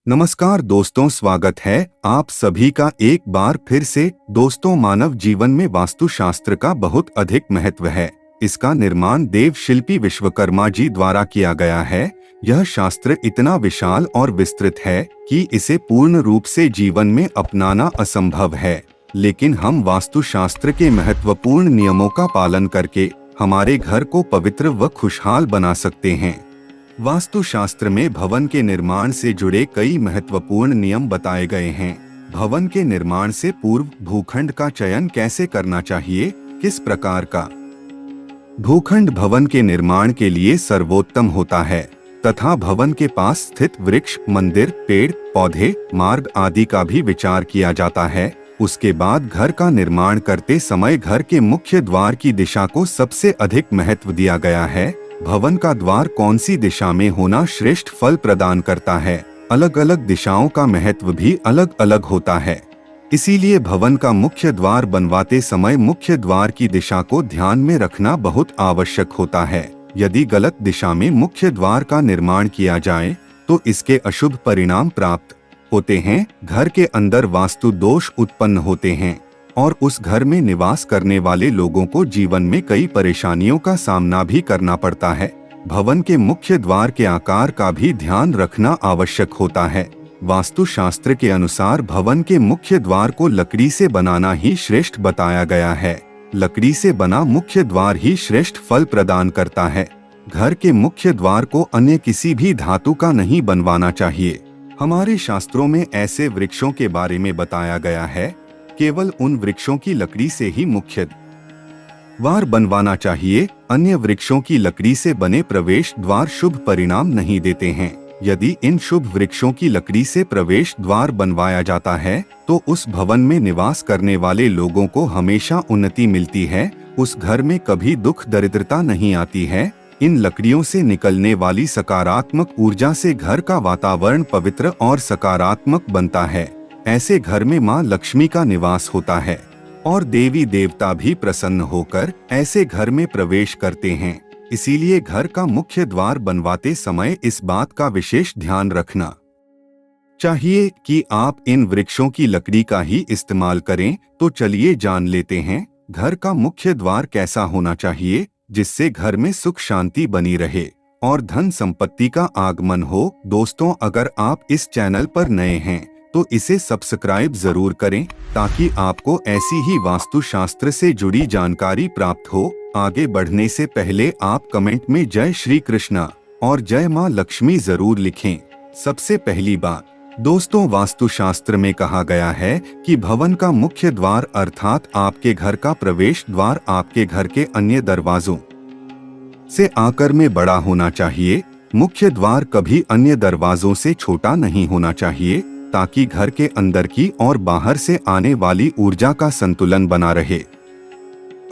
नमस्कार दोस्तों, स्वागत है आप सभी का एक बार फिर से। दोस्तों, मानव जीवन में वास्तुशास्त्र का बहुत अधिक महत्व है। इसका निर्माण देव शिल्पी विश्वकर्मा जी द्वारा किया गया है। यह शास्त्र इतना विशाल और विस्तृत है कि इसे पूर्ण रूप से जीवन में अपनाना असंभव है, लेकिन हम वास्तुशास्त्र के महत्वपूर्ण नियमों का पालन करके हमारे घर को पवित्र व खुशहाल बना सकते हैं। वास्तुशास्त्र में भवन के निर्माण से जुड़े कई महत्वपूर्ण नियम बताए गए हैं। भवन के निर्माण से पूर्व भूखंड का चयन कैसे करना चाहिए, किस प्रकार का भूखंड भवन के निर्माण के लिए सर्वोत्तम होता है, तथा भवन के पास स्थित वृक्ष, मंदिर, पेड़ पौधे, मार्ग आदि का भी विचार किया जाता है। उसके बाद घर का निर्माण करते समय घर के मुख्य द्वार की दिशा को सबसे अधिक महत्व दिया गया है। भवन का द्वार कौन सी दिशा में होना श्रेष्ठ फल प्रदान करता है। अलग अलग दिशाओं का महत्व भी अलग अलग होता है। इसीलिए भवन का मुख्य द्वार बनवाते समय मुख्य द्वार की दिशा को ध्यान में रखना बहुत आवश्यक होता है। यदि गलत दिशा में मुख्य द्वार का निर्माण किया जाए तो इसके अशुभ परिणाम प्राप्त होते हैं। घर के अंदर वास्तु दोष उत्पन्न होते हैं और उस घर में निवास करने वाले लोगों को जीवन में कई परेशानियों का सामना भी करना पड़ता है। भवन के मुख्य द्वार के आकार का भी ध्यान रखना आवश्यक होता है। वास्तुशास्त्र के अनुसार भवन के मुख्य द्वार को लकड़ी से बनाना ही श्रेष्ठ बताया गया है। लकड़ी से बना मुख्य द्वार ही श्रेष्ठ फल प्रदान करता है। घर के मुख्य द्वार को अन्य किसी भी धातु का नहीं बनवाना चाहिए। हमारे शास्त्रों में ऐसे वृक्षों के बारे में बताया गया है, केवल उन वृक्षों की लकड़ी से ही मुख्य द्वार बनवाना चाहिए। अन्य वृक्षों की लकड़ी से बने प्रवेश द्वार शुभ परिणाम नहीं देते हैं। यदि इन शुभ वृक्षों की लकड़ी से प्रवेश द्वार बनवाया जाता है तो उस भवन में निवास करने वाले लोगों को हमेशा उन्नति मिलती है। उस घर में कभी दुख दरिद्रता नहीं आती है। इन लकड़ियों से निकलने वाली सकारात्मक ऊर्जा से घर का वातावरण पवित्र और सकारात्मक बनता है। ऐसे घर में मां लक्ष्मी का निवास होता है और देवी देवता भी प्रसन्न होकर ऐसे घर में प्रवेश करते हैं। इसीलिए घर का मुख्य द्वार बनवाते समय इस बात का विशेष ध्यान रखना चाहिए कि आप इन वृक्षों की लकड़ी का ही इस्तेमाल करें। तो चलिए जान लेते हैं घर का मुख्य द्वार कैसा होना चाहिए, जिससे घर में सुख शांति बनी रहे और धन संपत्ति का आगमन हो। दोस्तों, अगर आप इस चैनल पर नए हैं तो इसे सब्सक्राइब जरूर करें ताकि आपको ऐसी ही वास्तुशास्त्र से जुड़ी जानकारी प्राप्त हो। आगे बढ़ने से पहले आप कमेंट में जय श्री कृष्णा और जय मां लक्ष्मी जरूर लिखें। सबसे पहली बात दोस्तों, वास्तुशास्त्र में कहा गया है कि भवन का मुख्य द्वार अर्थात आपके घर का प्रवेश द्वार आपके घर के अन्य दरवाजों से आकार में बड़ा होना चाहिए। मुख्य द्वार कभी अन्य दरवाजों से छोटा नहीं होना चाहिए, ताकि घर के अंदर की और बाहर से आने वाली ऊर्जा का संतुलन बना रहे।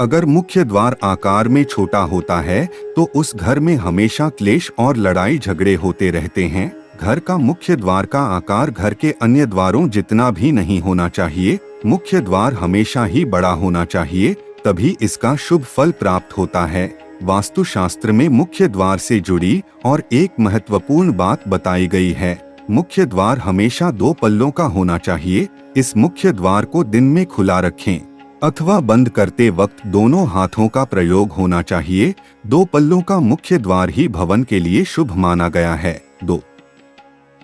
अगर मुख्य द्वार आकार में छोटा होता है तो उस घर में हमेशा क्लेश और लड़ाई झगड़े होते रहते हैं। घर का मुख्य द्वार का आकार घर के अन्य द्वारों जितना भी नहीं होना चाहिए। मुख्य द्वार हमेशा ही बड़ा होना चाहिए, तभी इसका शुभ फल प्राप्त होता है। वास्तुशास्त्र में मुख्य द्वार से जुड़ी और एक महत्वपूर्ण बात बताई गई है। मुख्य द्वार हमेशा 2 पल्लों का होना चाहिए। इस मुख्य द्वार को दिन में खुला रखें अथवा बंद करते वक्त दोनों हाथों का प्रयोग होना चाहिए। 2 पल्लों का मुख्य द्वार ही भवन के लिए शुभ माना गया है। 2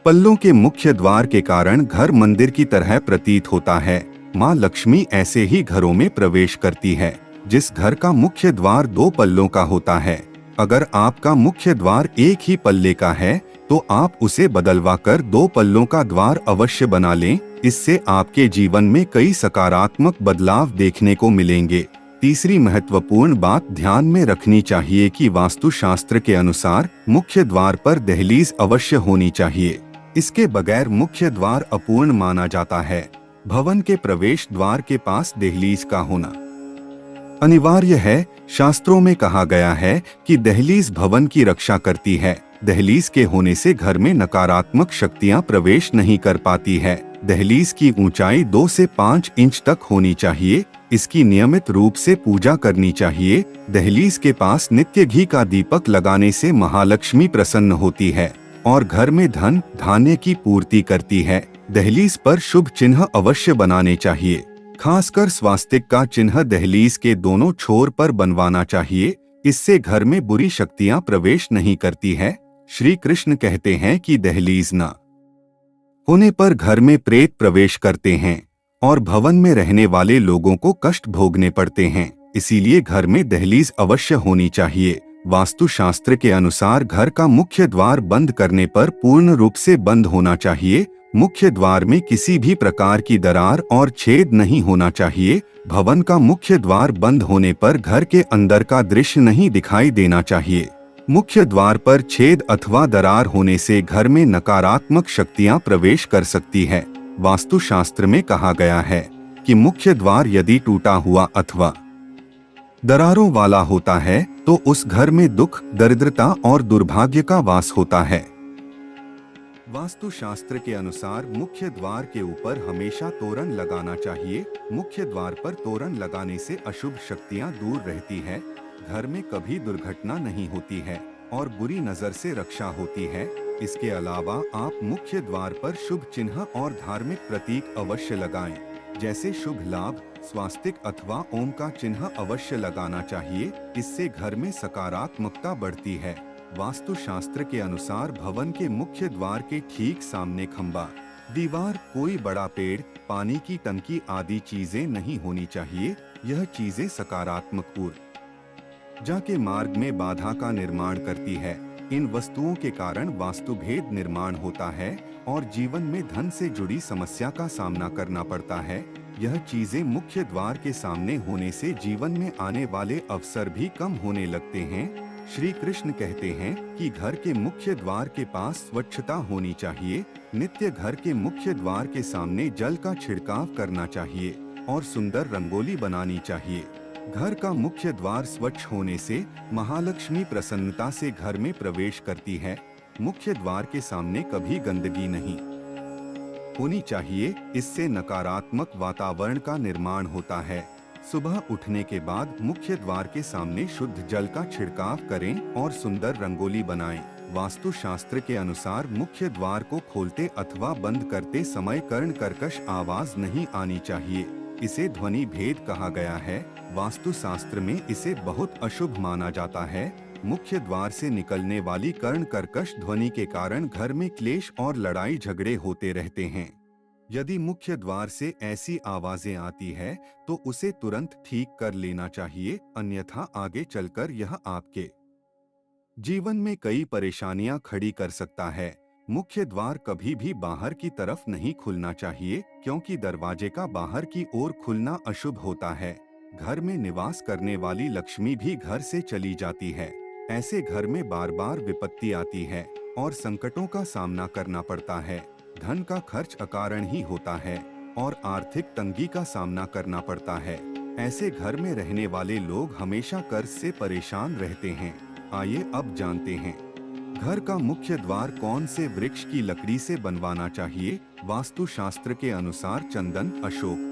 पल्लों के मुख्य द्वार के कारण घर मंदिर की तरह प्रतीत होता है। मां लक्ष्मी ऐसे ही घरों में प्रवेश करती है जिस घर का मुख्य द्वार 2 पल्लों का होता है। अगर आपका मुख्य द्वार एक ही पल्ले का है तो आप उसे बदलवा कर 2 पल्लों का द्वार अवश्य बना लें। इससे आपके जीवन में कई सकारात्मक बदलाव देखने को मिलेंगे। तीसरी महत्वपूर्ण बात ध्यान में रखनी चाहिए कि वास्तुशास्त्र के अनुसार मुख्य द्वार पर दहलीज अवश्य होनी चाहिए। इसके बगैर मुख्य द्वार अपूर्ण माना जाता है। भवन के प्रवेश द्वार के पास दहलीज का होना अनिवार्य है। शास्त्रों में कहा गया है कि दहलीज भवन की रक्षा करती है। दहलीज के होने से घर में नकारात्मक शक्तियां प्रवेश नहीं कर पाती है। दहलीज की ऊंचाई 2 से 5 इंच तक होनी चाहिए। इसकी नियमित रूप से पूजा करनी चाहिए। दहलीज के पास नित्य घी का दीपक लगाने से महालक्ष्मी प्रसन्न होती है। और घर में धन धान्य की पूर्ति करती है। दहलीज पर शुभ चिन्ह अवश्य बनाने चाहिए। खासकर स्वास्तिक का चिन्ह दहलीज के दोनों छोर पर बनवाना चाहिए। इससे घर में बुरी शक्तियां प्रवेश नहीं करती है। श्री कृष्ण कहते हैं कि दहलीज न होने पर घर में प्रेत प्रवेश करते हैं और भवन में रहने वाले लोगों को कष्ट भोगने पड़ते हैं। इसीलिए घर में दहलीज अवश्य होनी चाहिए। वास्तुशास्त्र के अनुसार घर का मुख्य द्वार बंद करने पर पूर्ण रूप से बंद होना चाहिए। मुख्य द्वार में किसी भी प्रकार की दरार और छेद नहीं होना चाहिए। भवन का मुख्य द्वार बंद होने पर घर के अंदर का दृश्य नहीं दिखाई देना चाहिए। मुख्य द्वार पर छेद अथवा दरार होने से घर में नकारात्मक शक्तियां प्रवेश कर सकती है। वास्तुशास्त्र में कहा गया है कि मुख्य द्वार यदि टूटा हुआ अथवा दरारों वाला होता है तो उस घर में दुख, दरिद्रता और दुर्भाग्य का वास होता है। वास्तुशास्त्र के अनुसार मुख्य द्वार के ऊपर हमेशा तोरण लगाना चाहिए। मुख्य द्वार पर तोरण लगाने से अशुभ शक्तियां दूर रहती है, घर में कभी दुर्घटना नहीं होती है और बुरी नजर से रक्षा होती है। इसके अलावा आप मुख्य द्वार पर शुभ चिन्ह और धार्मिक प्रतीक अवश्य लगाएं, जैसे शुभ लाभ, स्वास्तिक अथवा ओम का चिन्ह अवश्य लगाना चाहिए। इससे घर में सकारात्मकता बढ़ती है। वास्तुशास्त्र के अनुसार भवन के मुख्य द्वार के ठीक सामने खंबा, दीवार, कोई बड़ा पेड़, पानी की टंकी आदि चीजें नहीं होनी चाहिए। यह चीजें सकारात्मक ऊर्जा के मार्ग में बाधा का निर्माण करती है। इन वस्तुओं के कारण वास्तु भेद निर्माण होता है और जीवन में धन से जुड़ी समस्या का सामना करना पड़ता है। यह चीजें मुख्य द्वार के सामने होने से जीवन में आने वाले अवसर भी कम होने लगते हैं। श्री कृष्ण कहते हैं कि घर के मुख्य द्वार के पास स्वच्छता होनी चाहिए। नित्य घर के मुख्य द्वार के सामने जल का छिड़काव करना चाहिए और सुंदर रंगोली बनानी चाहिए। घर का मुख्य द्वार स्वच्छ होने से महालक्ष्मी प्रसन्नता से घर में प्रवेश करती है। मुख्य द्वार के सामने कभी गंदगी नहीं होनी चाहिए। इससे नकारात्मक वातावरण का निर्माण होता है। सुबह उठने के बाद मुख्य द्वार के सामने शुद्ध जल का छिड़काव करें और सुंदर रंगोली बनाएं। वास्तुशास्त्र के अनुसार मुख्य द्वार को खोलते अथवा बंद करते समय कर्ण कर्कश आवाज नहीं आनी चाहिए। इसे ध्वनि भेद कहा गया है। वास्तुशास्त्र में इसे बहुत अशुभ माना जाता है। मुख्य द्वार से निकलने वाली कर्ण कर्कश ध्वनि के कारण घर में क्लेश और लड़ाई झगड़े होते रहते हैं। यदि मुख्य द्वार से ऐसी आवाजें आती है तो उसे तुरंत ठीक कर लेना चाहिए, अन्यथा आगे चलकर यह आपके जीवन में कई परेशानियां खड़ी कर सकता है। मुख्य द्वार कभी भी बाहर की तरफ नहीं खुलना चाहिए, क्योंकि दरवाजे का बाहर की ओर खुलना अशुभ होता है। घर में निवास करने वाली लक्ष्मी भी घर से चली जाती है। ऐसे घर में बार बार विपत्ति आती है और संकटों का सामना करना पड़ता है। धन का खर्च अकारण ही होता है और आर्थिक तंगी का सामना करना पड़ता है। ऐसे घर में रहने वाले लोग हमेशा कर्ज से परेशान रहते हैं। आइए अब जानते हैं घर का मुख्य द्वार कौन से वृक्ष की लकड़ी से बनवाना चाहिए। वास्तुशास्त्र के अनुसार चंदन, अशोक,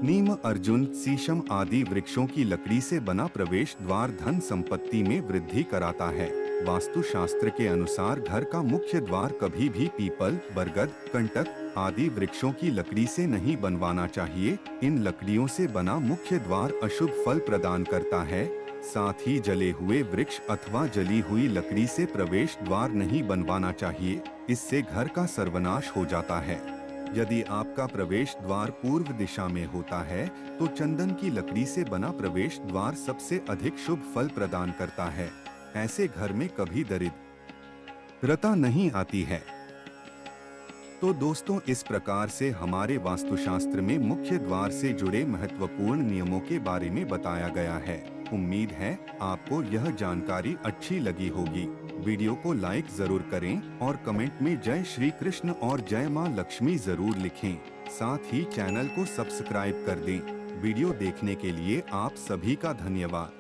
नीम, अर्जुन, शीशम आदि वृक्षों की लकड़ी से बना प्रवेश द्वार धन संपत्ति में वृद्धि कराता है। वास्तुशास्त्र के अनुसार घर का मुख्य द्वार कभी भी पीपल, बरगद, कंटक आदि वृक्षों की लकड़ी से नहीं बनवाना चाहिए। इन लकड़ियों से बना मुख्य द्वार अशुभ फल प्रदान करता है। साथ ही जले हुए वृक्ष अथवा जली हुई लकड़ी से प्रवेश द्वार नहीं बनवाना चाहिए, इससे घर का सर्वनाश हो जाता है। यदि आपका प्रवेश द्वार पूर्व दिशा में होता है तो चंदन की लकड़ी से बना प्रवेश द्वार सबसे अधिक शुभ फल प्रदान करता है। ऐसे घर में कभी दरिद्रता नहीं आती है। तो दोस्तों, इस प्रकार से हमारे वास्तुशास्त्र में मुख्य द्वार से जुड़े महत्वपूर्ण नियमों के बारे में बताया गया है। उम्मीद है आपको यह जानकारी अच्छी लगी होगी। वीडियो को लाइक जरूर करें और कमेंट में जय श्री कृष्ण और जय मां लक्ष्मी जरूर लिखें। साथ ही चैनल को सब्सक्राइब कर दें। वीडियो देखने के लिए आप सभी का धन्यवाद।